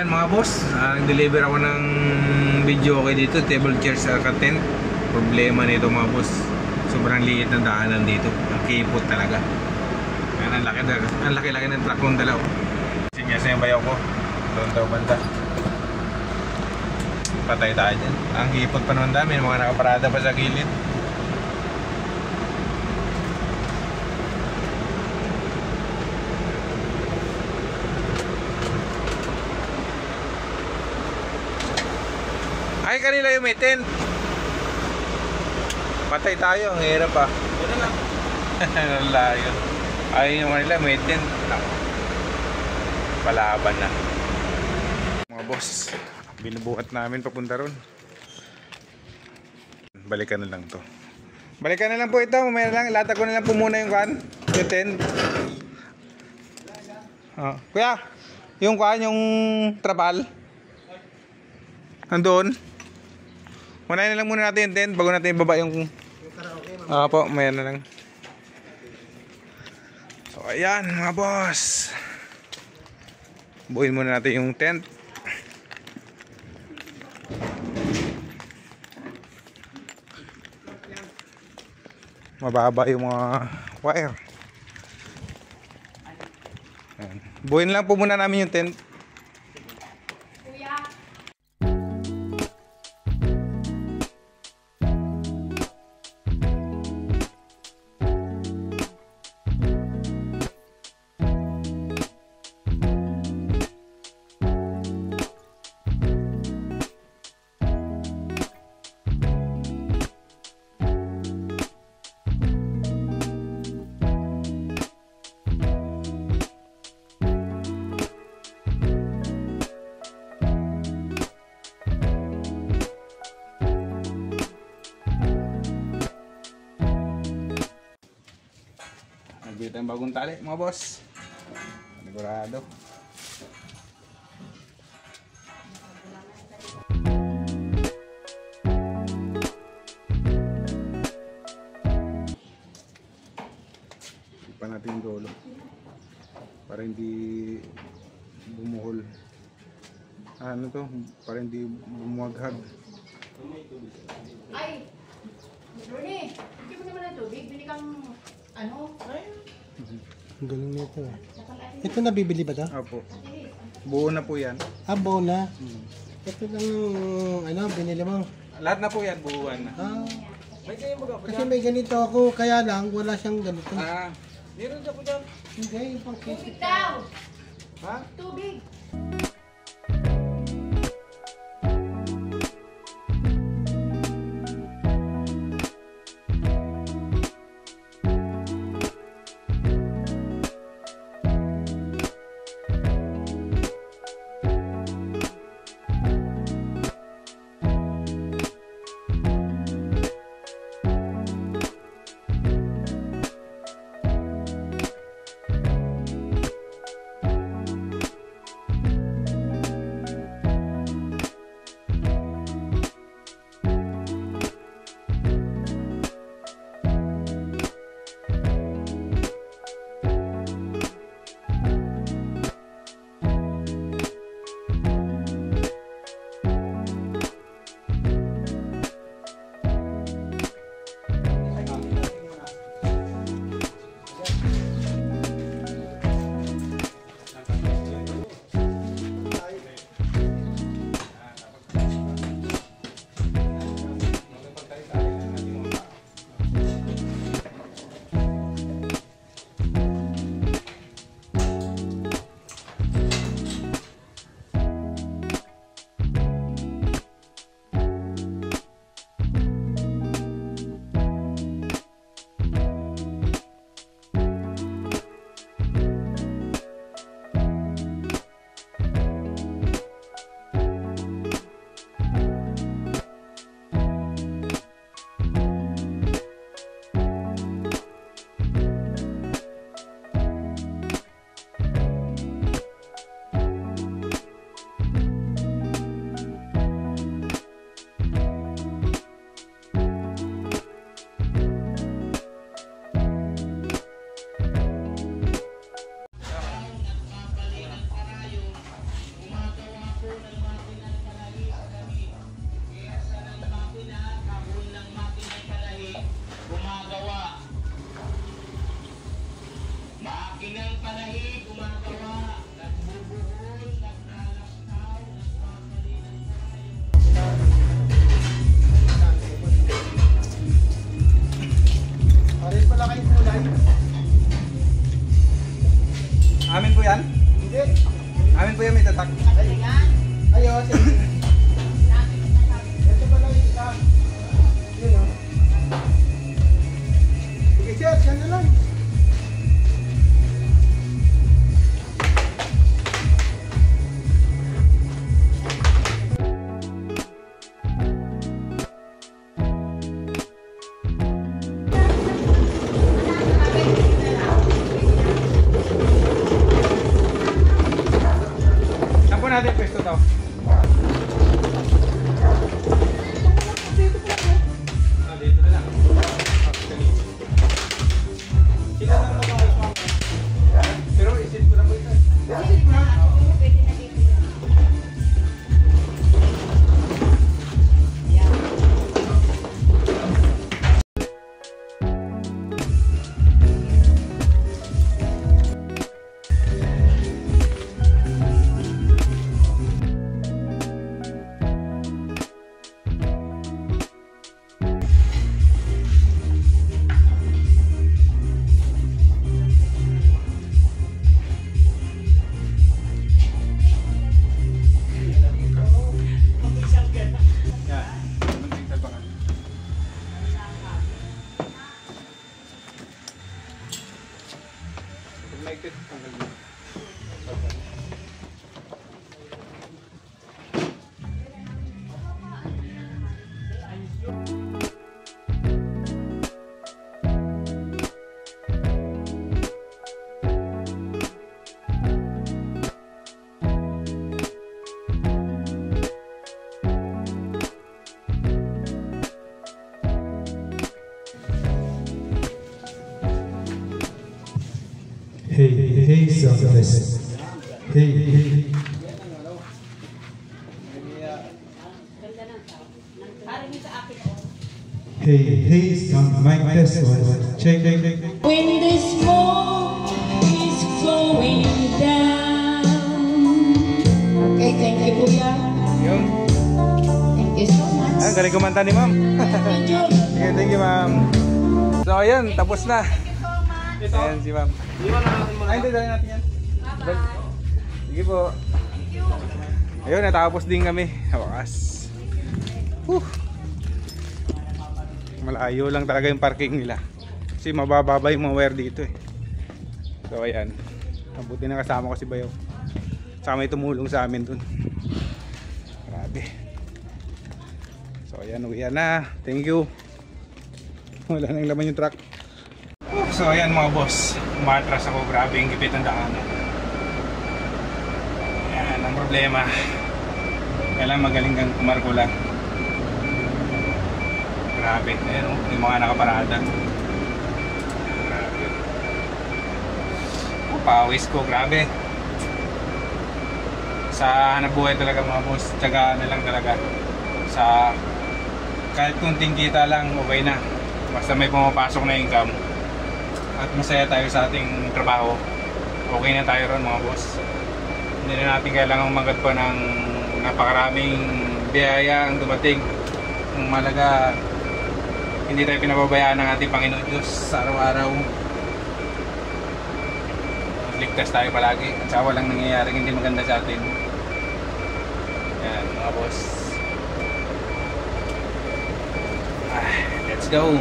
Ayan mga boss, nag-deliver ako ng video okay dito, table chairs sa tent. Problema nito mga boss, sobrang liit ng daanan dito, ang kipot talaga. Ayan, ang laki-laki ng truck kong dalaw. Sinyasa yung bayaw ko, doon daw banda. Patay tayo dyan. Ang hipot pa naman dami, mga nakaparada pa sa gilid. Ay, kanila yung may tent. Patay tayo, ang hirap pa. Ano lang? Layo. Ay, yung kanila may tent. Palaban na. Mga boss, binubuhat namin papunta ron. Balikan na lang to. Balikan na lang po ito, mamaya lang. Ilatag ko na lang po muna yung kan. Yung tent. Oh. Kuya, yung kan, yung trapal. Andun. Unahin na lang muna natin yung tent bago natin ibaba yung po, mayan na lang. So ayan mga boss, buuin muna natin yung tent. Mababa yung mga wire. Ayan. Buuin lang po muna namin yung tent. Nagbili tayong bagong tali mga boss. Sigurado. Ipa natin yung dulo para hindi bumuhol. Ano to? Para hindi bumuwaghag. Ay! Ronnie, hindi mo naman ng tubig. Bili kang ano? Ang galing nito eh. Ito nabibili ba ito? Opo. Buo na po yan. Ah, buo na. Ito lang yung binili mo. Lahat na po yan, buuan na. Ah, kasi may ganito ako, kaya lang wala siyang ganito. Meron siya po dyan. Hindi, yung pang Tubig daw! Ha? Tubig! sa tak. Ayos. Ito pala yung isa. Yun o. Sige sir, yan na lang. Saan po natin pwesto to? Dito na lang. Sila lang mag-ayos mo. Pero isip ko na po ito. Hey, sound test. Hey. Hey, sound mic test. Check. When the smoke is going down. Okay, thank you, Kuya. Yung. Thank you so much. Ang galing kumanta ni ma'am. Enjoy. Okay, thank you ma'am. So ayan, tapos na. Ayan si ma'am. Ay, hindi, dali natin yan. Sige po. Ayun, natapos din kami. Wakas. Malayo lang talaga yung parking nila. Kasi mabababa yung mga wire dito eh. So ayan. Mabuti na kasama ko si Bayaw. Saka may tumulong sa amin dun. Grabe. So ayan, uwian na. Thank you. Wala nang laman yung truck. So ayan mga boss, umatras ako, grabe yung gipit ng daanan. Ayan ang problema. Kailangan magaling kang kumarkula. Grabe, ayan o, yung mga nakaparada. Grabe. Pawis ko, grabe. Sa hanap buhay talaga mga boss, tiyagaan na lang talaga. Sa kahit kunting kita lang, okay na. Basta may pumapasok na income at masaya tayo sa ating trabaho, okay na tayo ron mga boss. Hindi na natin kailangang magat pa ng napakaraming biyaya ang dumating. Ang malaga, hindi tayo pinababayaan ng ating Panginoon Diyos sa araw-araw. Ligtas tayo palagi at saka walang nangyayaring hindi maganda sa atin. Yan mga boss. Let's go!